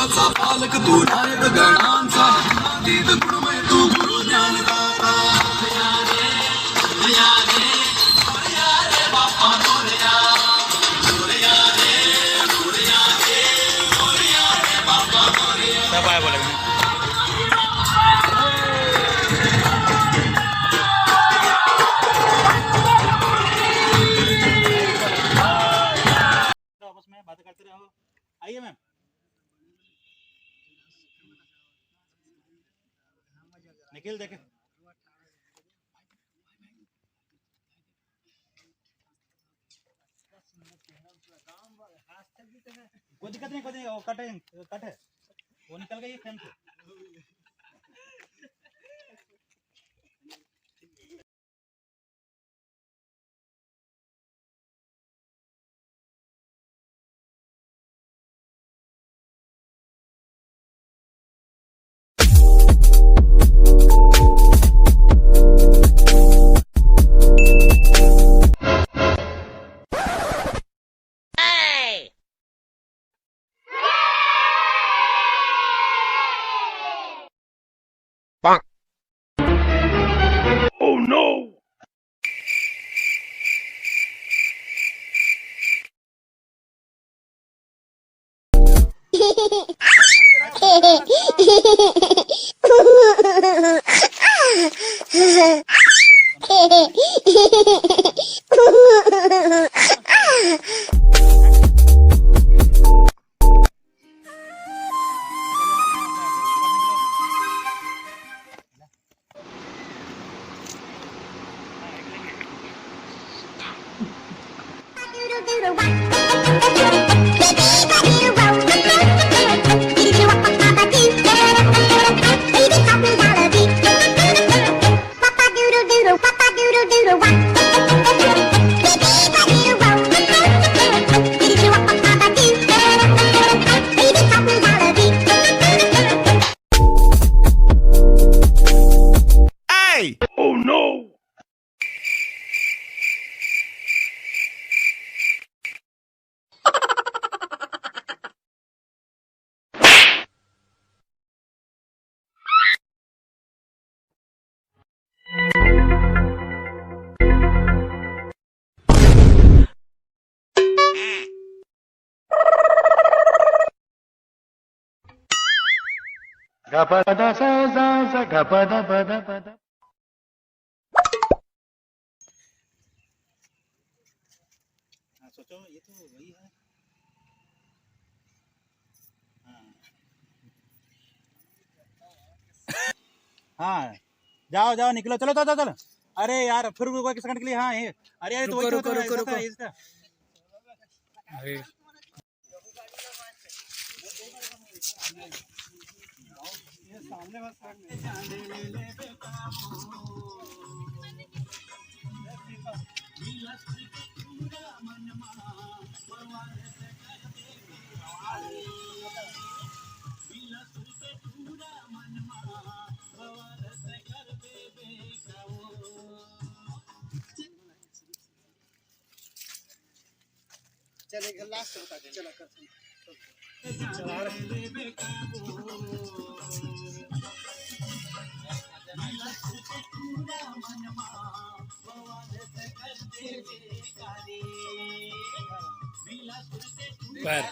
देवाचा पालक तू नायक गणांचा तीत गुणमय तू गुरु ज्ञानदाता बाप्पा मोरया मोरया रे बाप्पा मोरया सब आया बोला आपस में बातें करते रहो। आइए मैम। निखिल देखे कोई दिक्कत नहीं, वो कट है वो निकल गई फ्रेम से। Oh no! Hey! Oh no! Gapada sa sa sa gapada pada pada. सोचो ये तो वही है। हाँ जाओ जाओ निकलो, चलो चलो चलो। अरे यार फिर रुको एक सेकंड के लिए। हाँ ये अरे यार तो वही रुको रुको रुको। अरे सामने बस चलेगा लास्ट बता दे। चला कर पर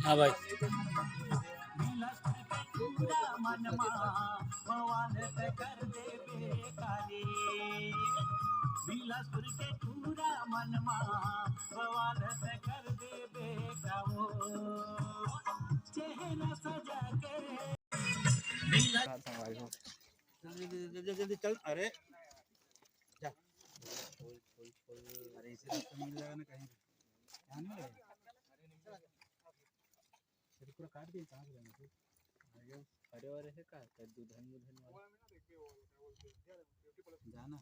हाँ भाई जल्दी जल्दी चल। अरे जा अरे इसी रास्ते में मिल जाएगा ना कहीं भी। यहाँ नहीं लगेगा। फिर पूरा काट दिए कहाँ से जाएंगे फिर? अरे और ऐसे का दूधन वाला जाना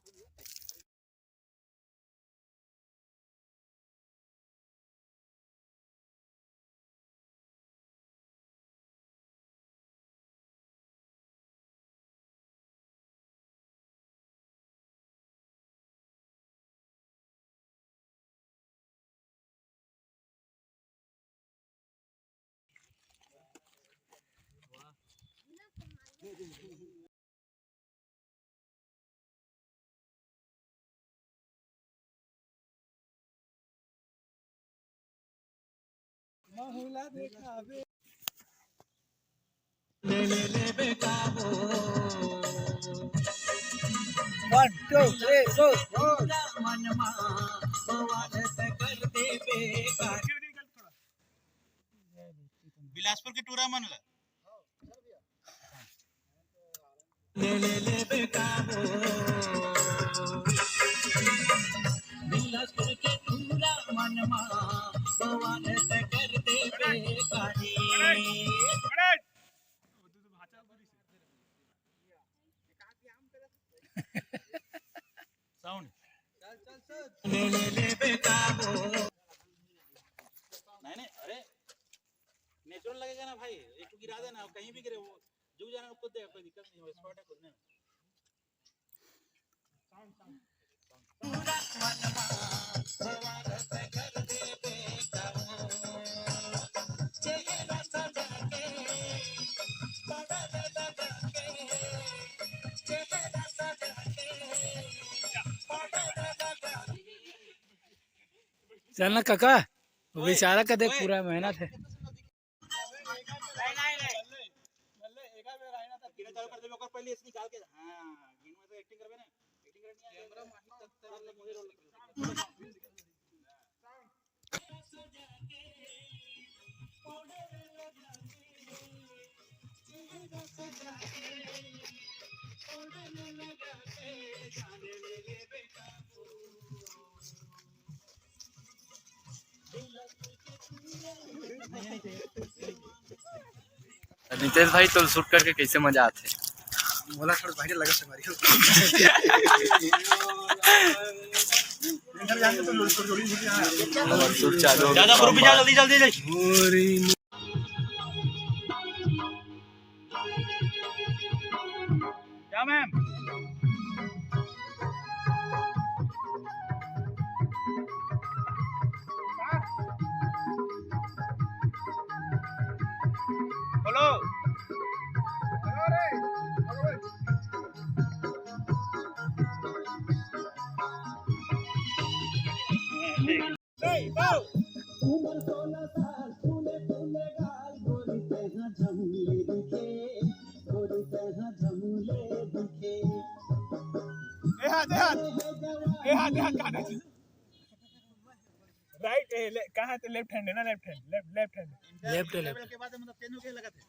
बिलासपुर की टूरा मनला बिलासपुर के टूरा मनमा भगवान से कर दे बेकारी साउंड नहीं अरे नेचुरल लगेगा ना भाई। एक तो गिरा देना कहीं भी गिरे वो जो जाना खुद देगा कोई दिक्कत नहीं हो स्पॉट है खुद में। चलना काका बेचारा का देख पूरा मेहनत है। पहले इस निकाल के हां गिन में तो एक्टिंग करबे ना एक्टिंग करनी है कैमरा माही तक मुझे रोल नितेश भाई तो शूट करके कैसे मजा आते? बोला थोड़ा भाई लगा से मारी इधर जाके तो लोग थोड़ी शूट चालू ज्यादा ग्रुप जा जल्दी जल्दी क्या मैम बोलो राइट कहाँ थे? लेफ्ट हैंड है ना? Left hand left hand level के बाद मतलब चेंज हो गया लगा थे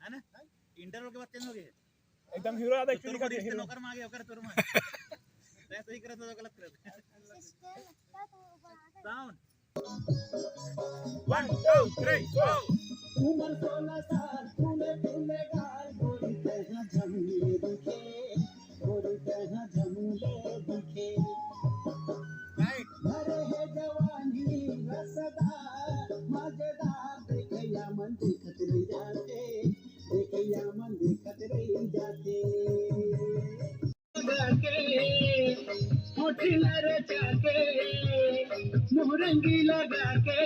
है ना इंटरवल के बाद चेंज हो गया एकदम हीरो आधा एक्चुअली का हीरो नौकर में आ गया ओकर तोर में मैं सही करत तो गलत करत साउंड 1 2 3 गो। उमर 16 साल फूले फूले गाल गोरी तेहा जमले दिखे गोरी तेहा जमले दिखे राइट भरे है जवानी रसदार मजेदार देखया मन देखत रह जाते देखया मन देखत रह जाते होठ लरचा के मोरंगी लगा के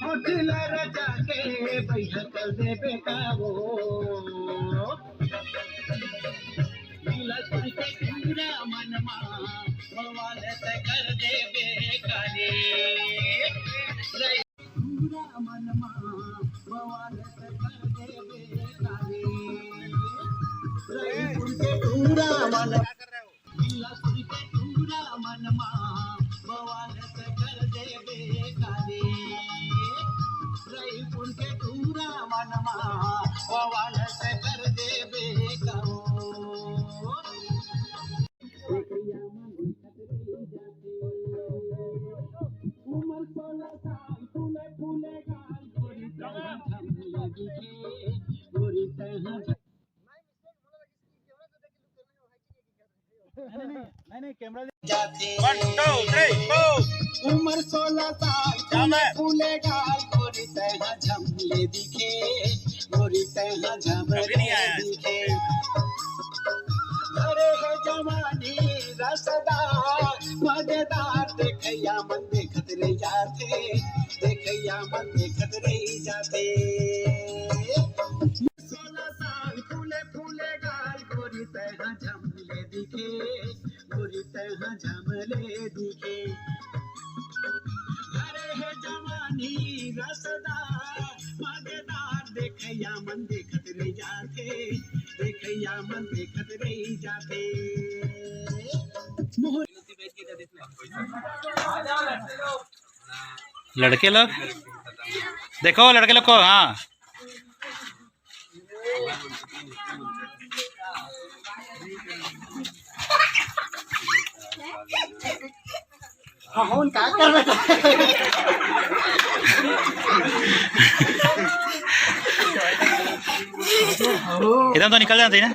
होठ लरचा के बैठा कर दे बेकाबो बिलासपुर के टूरा मनमा भगवान से कर दे बेकारे टूरा मनमा भगवान से कर दे बेकारे रायपुर के टूरा मनमा बिलासपुर के टूरा मनमा भगवान से कर दे बेकारे रायपुर के टूरा मनमा भगवान से कर दे बेकारो देखया मन खतरे दिखे गोरी तैहा नहीं कैमरा जाते 1 2 3 4 उम्र 16 साल फूले गाल गोरी तैहा झमले दिखे गोरी तैहा झमले दिखे अरे है जवानी रसदार मजेदार देखैया मन देखत रह जाते देखैया मन देखत रह जाते 16 साल फूले फूले गाल गोरी तैहा झमले दिखे गोरी तैहा झमले दिखे अरे है जवानी रसदार मजेदार देखैया मन देखत रह जाते देखैया मन देखत रह जाते लड़के लोग देखो लड़के लोग को हाँ हम क्या कर रहे थे एकदम तो निकल जाती है ना